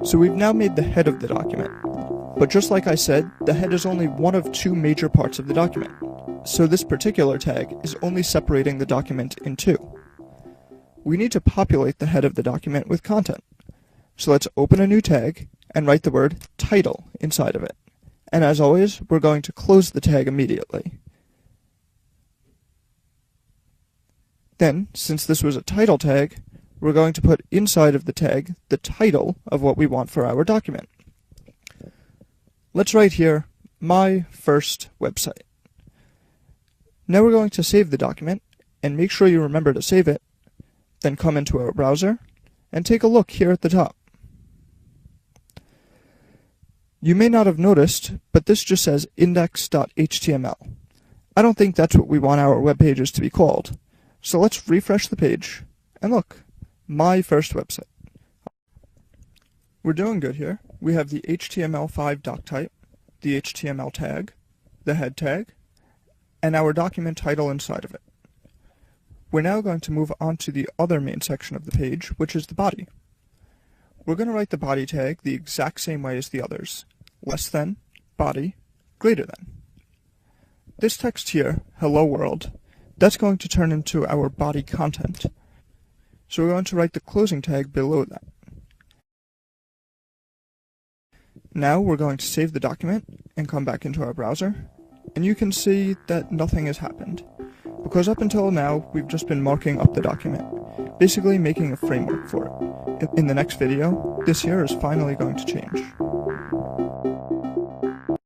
So we've now made the head of the document. But just like I said, the head is only one of two major parts of the document. So this particular tag is only separating the document in two. We need to populate the head of the document with content. So let's open a new tag and write the word title inside of it. And as always, we're going to close the tag immediately. Then, since this was a title tag, we're going to put inside of the tag the title of what we want for our document. Let's write here, my first website. Now we're going to save the document, and make sure you remember to save it, then come into our browser, and take a look here at the top. You may not have noticed, but this just says index.html. I don't think that's what we want our web pages to be called. So let's refresh the page, and look, my first website. We're doing good here. We have the HTML5 doc type, the HTML tag, the head tag, and our document title inside of it. We're now going to move on to the other main section of the page, which is the body. We're going to write the body tag the exact same way as the others. Less than, body, greater than. This text here, hello world, that's going to turn into our body content. So we're going to write the closing tag below that. Now we're going to save the document and come back into our browser, and you can see that nothing has happened. Because up until now, we've just been marking up the document, basically making a framework for it. In the next video, this here is finally going to change.